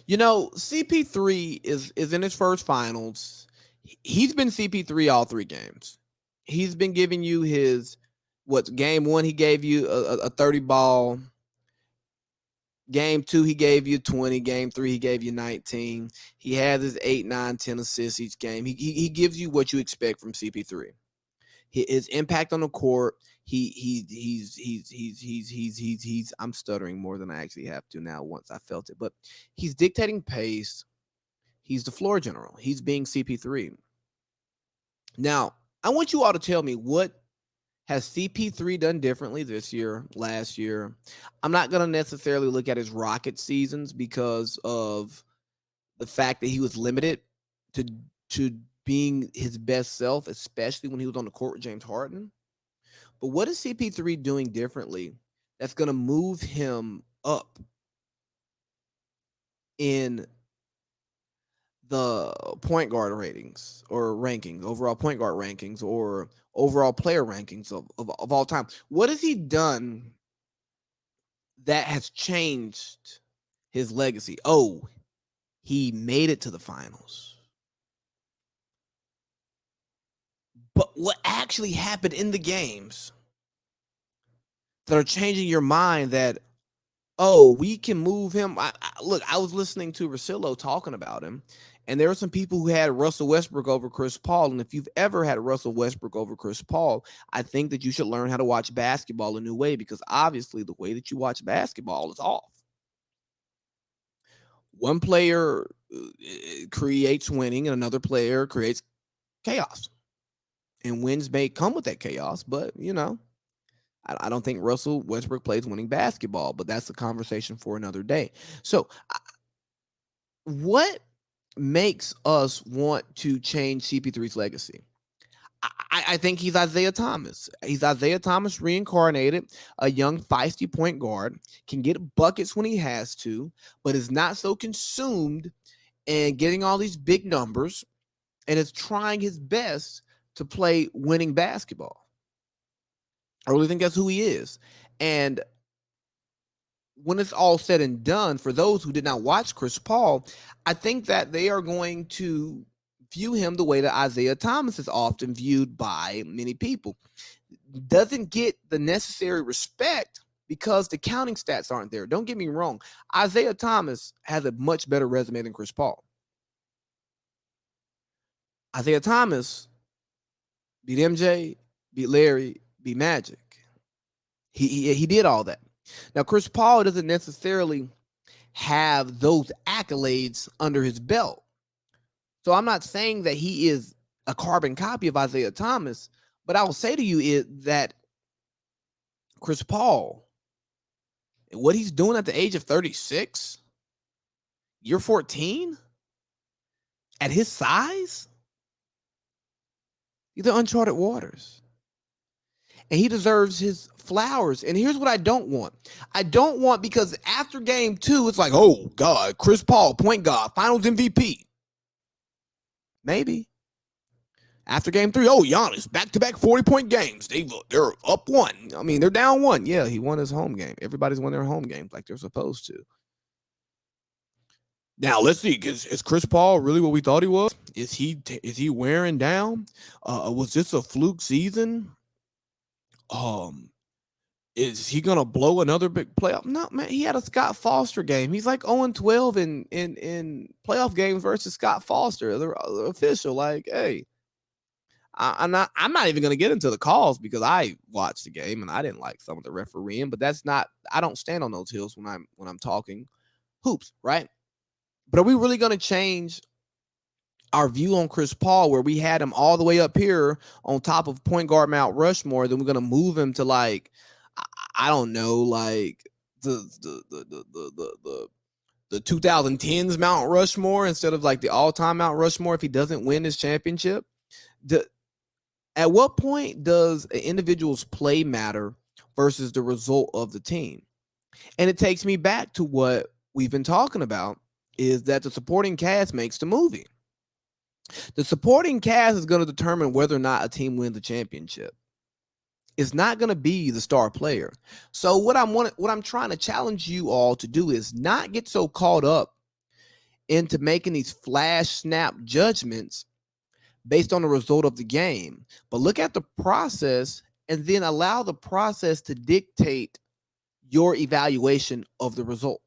CP3 is in his first finals. He's been CP3 all three games. He's been giving you his what's game one, he gave you a 30 ball. Game two, he gave you 20. Game three, he gave you 19. He has his 8, 9, 10 assists each game. He gives you what you expect from CP3. His impact on the court. He's. I'm stuttering more than I actually have to now. Once I felt it, but he's dictating pace. He's the floor general. He's being CP3. Now, I want you all to tell me what has CP3 done differently this year, last year. I'm not going to necessarily look at his Rocket seasons because of the fact that he was limited to to being his best self, especially when he was on the court with James Harden. But what is CP3 doing differently that's going to move him up in the point guard ratings or rankings, overall point guard rankings or overall player rankings of all time? What has he done that has changed his legacy? Oh, he made it to the finals. But what actually happened in the games that are changing your mind that, oh, we can move him? Look, I was listening to Russillo talking about him, and there were some people who had Russell Westbrook over Chris Paul. And if you've ever had Russell Westbrook over Chris Paul, I think that you should learn how to watch basketball a new way, because obviously the way that you watch basketball is off. One player creates winning and another player creates chaos. And wins may come with that chaos, but, I don't think Russell Westbrook plays winning basketball, but that's a conversation for another day. So, what makes us want to change CP3's legacy? I think he's Isaiah Thomas. He's Isaiah Thomas reincarnated, a young, feisty point guard, can get buckets when he has to, but is not so consumed in getting all these big numbers and is trying his best to play winning basketball. I really think that's who he is. And when it's all said and done, for those who did not watch Chris Paul, I think that they are going to view him the way that Isaiah Thomas is often viewed by many people. Doesn't get the necessary respect because the counting stats aren't there. Don't get me wrong. Isaiah Thomas has a much better resume than Chris Paul. Isaiah Thomas beat MJ, beat Larry, beat Magic. He did all that. Now, Chris Paul doesn't necessarily have those accolades under his belt. So I'm not saying that he is a carbon copy of Isaiah Thomas, but I will say to you is that Chris Paul, what he's doing at the age of 36, year 14, at his size, these are uncharted waters. And he deserves his flowers. And here's what I don't want. I don't want, because after game two, it's like, oh, God, Chris Paul, point guard, finals MVP. Maybe. After game three, oh, Giannis, back-to-back 40-point games. They're up one. I mean, they're down one. Yeah, he won his home game. Everybody's won their home games like they're supposed to. Now, let's see. Is Chris Paul really what we thought he was? Is he wearing down? Was this a fluke season? Is he gonna blow another big playoff? No, man. He had a Scott Foster game. He's like 0-12 in playoff games versus Scott Foster, the official. Like, hey, I'm not even gonna get into the calls because I watched the game and I didn't like some of the refereeing. But that's not. I don't stand on those hills when I'm talking hoops, right? But are we really gonna change our view on Chris Paul, where we had him all the way up here on top of point guard Mount Rushmore, then we're gonna move him to, like, I don't know, like the 2010s Mount Rushmore instead of like the all-time Mount Rushmore if he doesn't win his championship? At what point does an individual's play matter versus the result of the team? And it takes me back to what we've been talking about, is that the supporting cast makes the movie. The supporting cast is going to determine whether or not a team wins the championship. It's not going to be the star player. So what I'm trying to challenge you all to do is not get so caught up into making these flash snap judgments based on the result of the game, but look at the process and then allow the process to dictate your evaluation of the result.